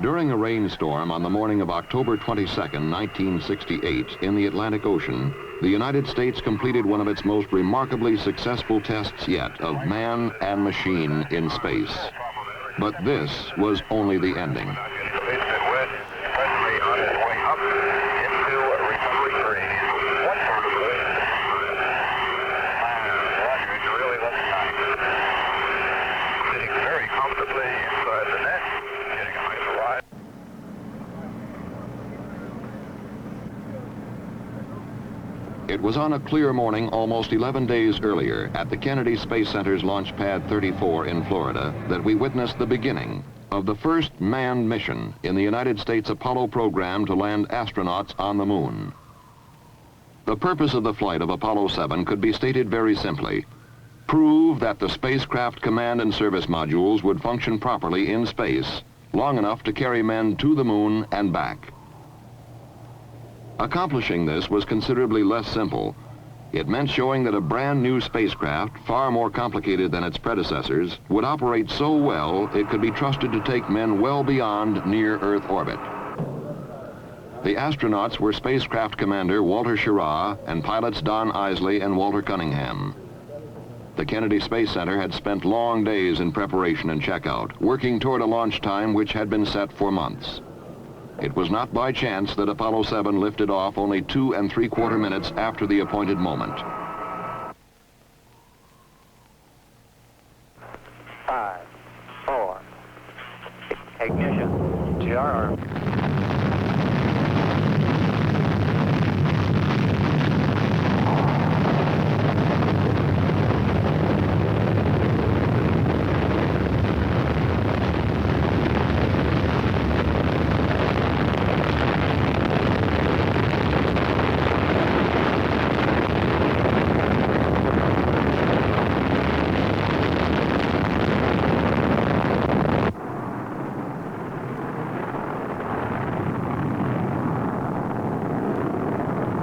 During a rainstorm on the morning of October 22, 1968, in the Atlantic Ocean, the United States completed one of its most remarkably successful tests yet of man and machine in space. But this was only the ending. It was on a clear morning almost 11 days earlier at the Kennedy Space Center's Launch Pad 34 in Florida that we witnessed the beginning of the first manned mission in the United States Apollo program to land astronauts on the moon. The purpose of the flight of Apollo 7 could be stated very simply: prove that the spacecraft command and service modules would function properly in space long enough to carry men to the moon and back. Accomplishing this was considerably less simple. It meant showing that a brand new spacecraft, far more complicated than its predecessors, would operate so well it could be trusted to take men well beyond near-Earth orbit. The astronauts were spacecraft commander Walter Schirra and pilots Donn Eisele and Walter Cunningham. The Kennedy Space Center had spent long days in preparation and checkout, working toward a launch time which had been set for months. It was not by chance that Apollo 7 lifted off only 2 3/4 minutes after the appointed moment. 5, 4, ignition, GR.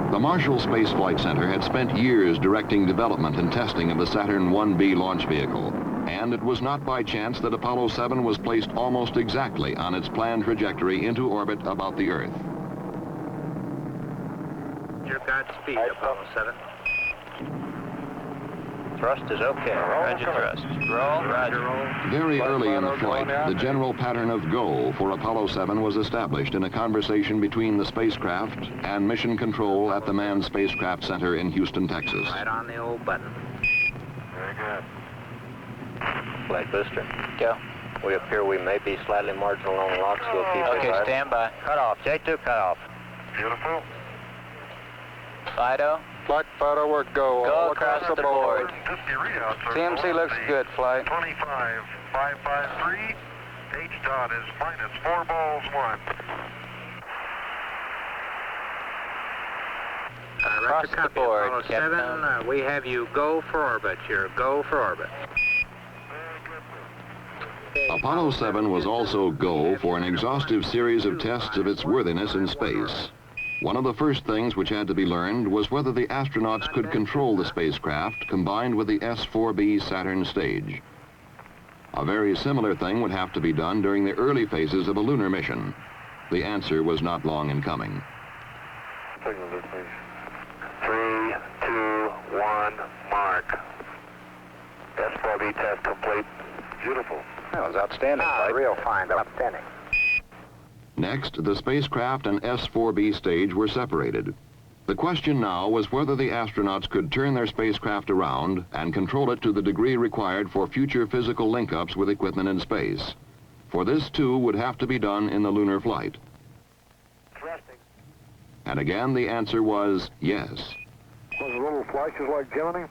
The Marshall Space Flight Center had spent years directing development and testing of the Saturn IB launch vehicle, and it was not by chance that Apollo 7 was placed almost exactly on its planned trajectory into orbit about the Earth. Your Godspeed, Apollo 7. Thrust is okay. Roger thrust. Roll. Roger. Very early in the flight, the general pattern of go for Apollo 7 was established in a conversation between the spacecraft and mission control at the Manned Spacecraft Center in Houston, Texas. Right on the old button. Very good. Flight booster. Go. We appear we may be slightly marginal on LOX. We'll keep it. Okay, stand by. Cut off. J2 cut off. Beautiful. Fido. Flight Fido, we're go. Go across the board. CMC looks good, flight. 25,553. H dot is minus 4 balls 1. Across the board, Apollo 7, we have you go for orbit. You're go for orbit. Apollo 7 was also go for an exhaustive series of tests of its worthiness in space. One of the first things which had to be learned was whether the astronauts could control the spacecraft combined with the S-4B Saturn stage. A very similar thing would have to be done during the early phases of a lunar mission. The answer was not long in coming. 3, 2, 1, mark. S-4B test complete. Beautiful. That was outstanding. Real fine, outstanding. Next, the spacecraft and S-4B stage were separated. The question now was whether the astronauts could turn their spacecraft around and control it to the degree required for future physical link-ups with equipment in space. For this, too, would have to be done in the lunar flight. And again, the answer was yes. Was a little flashes like Gemini?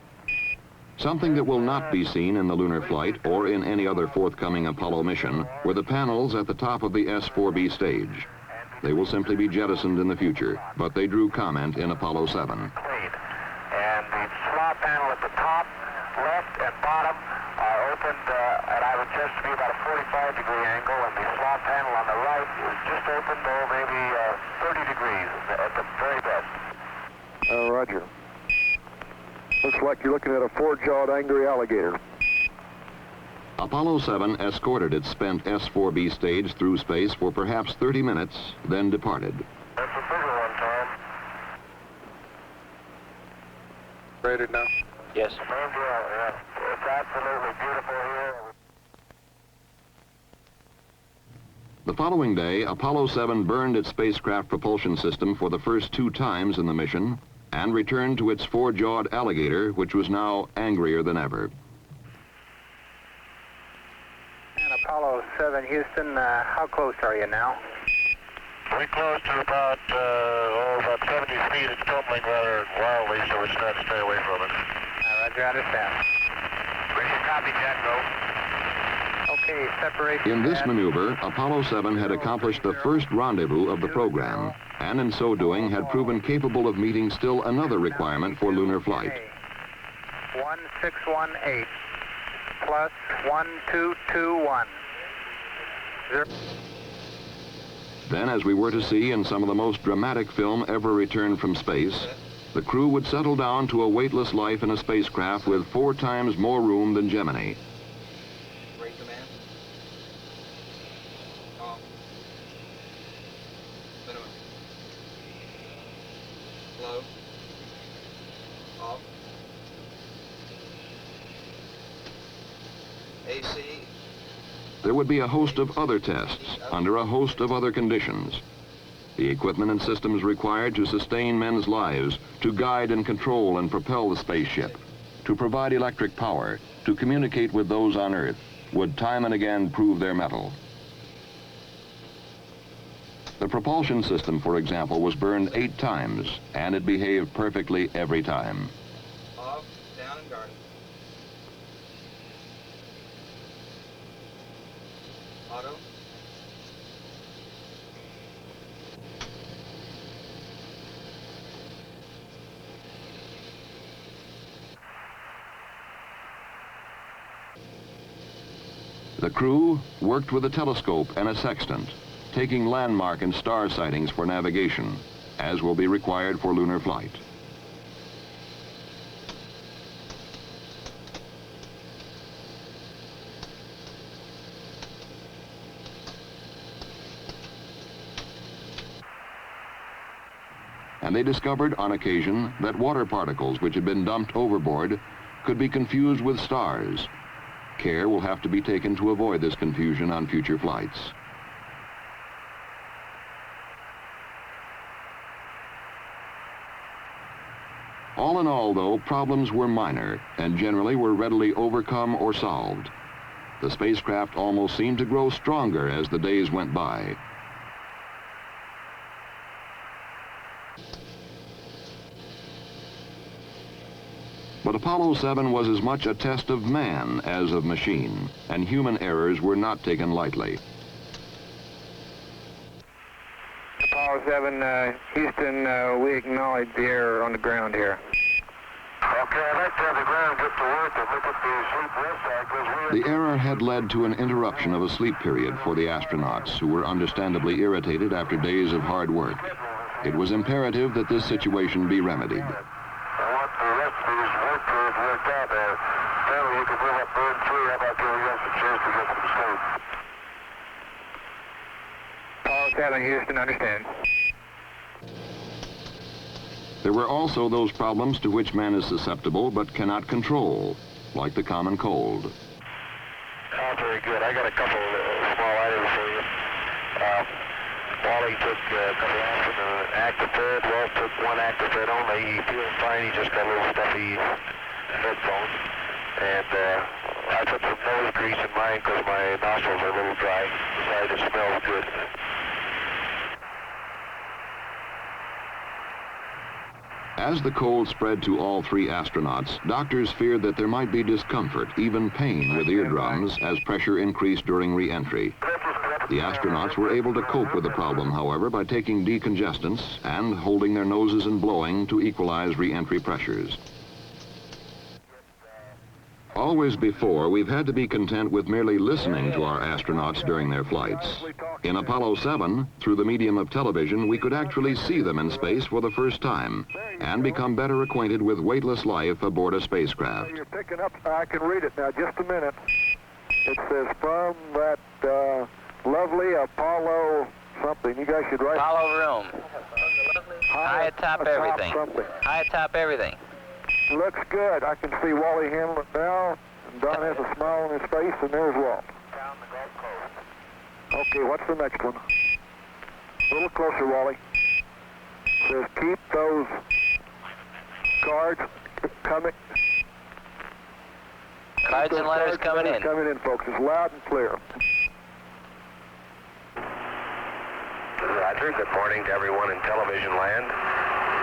Something that will not be seen in the lunar flight or in any other forthcoming Apollo mission were the panels at the top of the S-4B stage. They will simply be jettisoned in the future, but they drew comment in Apollo 7. And the slot panel at the top, left, and bottom are opened at I would guess to be about a 45-degree angle, and the slot panel on the right is just opened, maybe 30 degrees at the very best. Roger. Looks like you're looking at a 4-jawed angry alligator. Apollo 7 escorted its spent S-4B stage through space for perhaps 30 minutes, then departed. That's a bigger one, Tom. Rated now? Yes. Yeah. It's absolutely beautiful here. The following day, Apollo 7 burned its spacecraft propulsion system for the first 2 times in the mission and returned to its 4-jawed alligator, which was now angrier than ever. And Apollo 7, Houston, how close are you now? We're close to about 70 feet. It's tumbling rather wildly, so we're trying to stay away from it. Roger, understand. Ready to copy, Jack, go. Okay, separation. In this maneuver, Apollo 7 had accomplished the first rendezvous of the program, and in so doing had proven capable of meeting still another requirement for lunar flight. 1618 plus 1221. Then, as we were to see in some of the most dramatic film ever returned from space, the crew would settle down to a weightless life in a spacecraft with 4 times more room than Gemini. Rate command. Off. Minimum. Low. Off. AC. There would be a host of other tests under a host of other conditions. The equipment and systems required to sustain men's lives, to guide and control and propel the spaceship, to provide electric power, to communicate with those on Earth, would time and again prove their mettle. The propulsion system, for example, was burned 8 times, and it behaved perfectly every time. Off, down, and guarded. Auto. The crew worked with a telescope and a sextant, taking landmark and star sightings for navigation, as will be required for lunar flight. And they discovered on occasion that water particles which had been dumped overboard could be confused with stars. Care will have to be taken to avoid this confusion on future flights. All in all, though, problems were minor and generally were readily overcome or solved. The spacecraft almost seemed to grow stronger as the days went by. But Apollo 7 was as much a test of man as of machine, and human errors were not taken lightly. Apollo 7, Houston, we acknowledge the error on the ground here. Okay, I'd like to have the ground get to work and look at the sleep rest cycles. The error had led to an interruption of a sleep period for the astronauts, who were understandably irritated after days of hard work. It was imperative that this situation be remedied. I want the rest of these work periods worked out there. Apparently you can bring up burn 3. How about giving us a chance to get some sleep? Apollo 7, Houston, understand. There were also those problems to which man is susceptible but cannot control, like the common cold. Oh, very good. I got a couple small items for you. Wally took a couple ounces of Actifed. Walt took 1 Actifed only. He feels fine. He just got a little stuffy headphones. And I put some nose grease in mine because my nostrils are a little dry. Besides, it smells good. As the cold spread to all 3 astronauts, doctors feared that there might be discomfort, even pain, with eardrums as pressure increased during re-entry. The astronauts were able to cope with the problem, however, by taking decongestants and holding their noses and blowing to equalize re-entry pressures. Always before, we've had to be content with merely listening to our astronauts during their flights. In Apollo 7, through the medium of television, we could actually see them in space for the first time and become better acquainted with weightless life aboard a spacecraft. You're picking up, I can read it now, just a minute. It says from that lovely Apollo something. You guys should write. Apollo room. High atop everything. High atop everything. Looks good. I can see Wally handling it now. And Donn has a smile on his face, and there's Walt. Down the Gulf Coast. Okay, what's the next one? A little closer, Wally. Says keep those cards coming. Cards and letters coming in. Coming in, folks. It's loud and clear. Roger. Good morning to everyone in television land.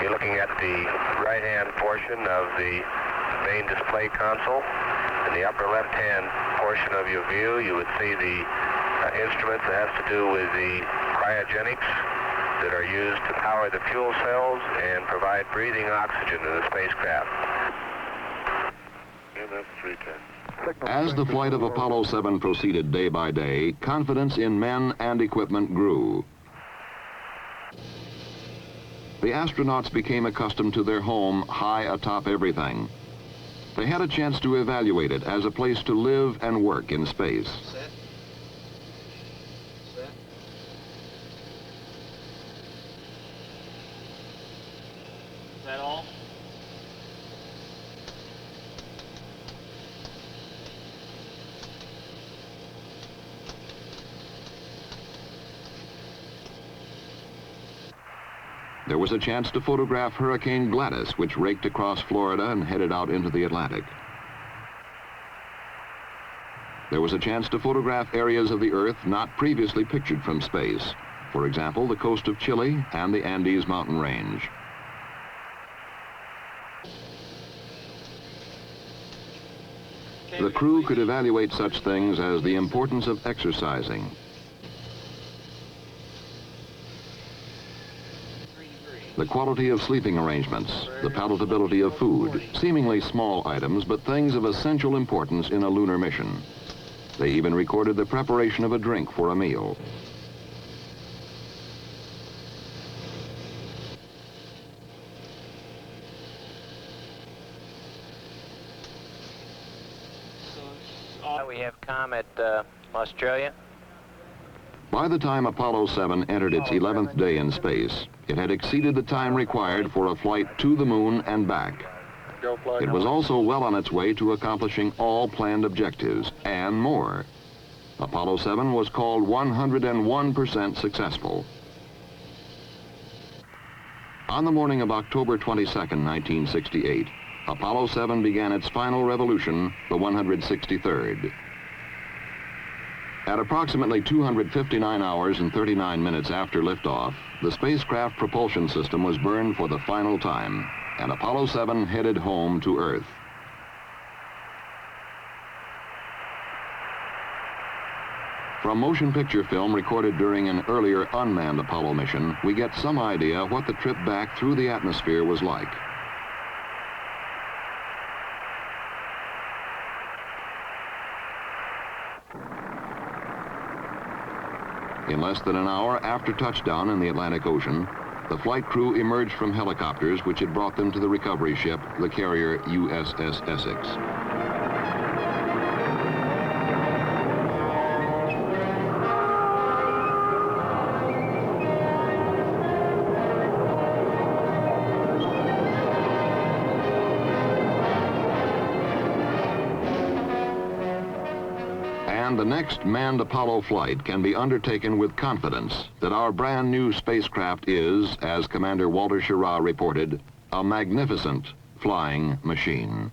You're looking at the right-hand portion of the main display console. In the upper left-hand portion of your view, you would see the instrument that has to do with the cryogenics that are used to power the fuel cells and provide breathing oxygen to the spacecraft. Yeah, that's 310. As the flight of Apollo 7 proceeded day by day, confidence in men and equipment grew. The astronauts became accustomed to their home high atop everything. They had a chance to evaluate it as a place to live and work in space. Set. Set. Is that all? There was a chance to photograph Hurricane Gladys, which raked across Florida and headed out into the Atlantic. There was a chance to photograph areas of the Earth not previously pictured from space. For example, the coast of Chile and the Andes mountain range. The crew could evaluate such things as the importance of exercising, the quality of sleeping arrangements, the palatability of food, seemingly small items, but things of essential importance in a lunar mission. They even recorded the preparation of a drink for a meal. We have Comet, Australia. By the time Apollo 7 entered its 11th day in space, it had exceeded the time required for a flight to the moon and back. It was also well on its way to accomplishing all planned objectives and more. Apollo 7 was called 101% successful. On the morning of October 22, 1968, Apollo 7 began its final revolution, the 163rd. At approximately 259 hours and 39 minutes after liftoff, the spacecraft propulsion system was burned for the final time, and Apollo 7 headed home to Earth. From motion picture film recorded during an earlier unmanned Apollo mission, we get some idea what the trip back through the atmosphere was like. In less than an hour after touchdown in the Atlantic Ocean, the flight crew emerged from helicopters which had brought them to the recovery ship, the carrier USS Essex. And the next manned Apollo flight can be undertaken with confidence that our brand new spacecraft is, as Commander Walter Schirra reported, a magnificent flying machine.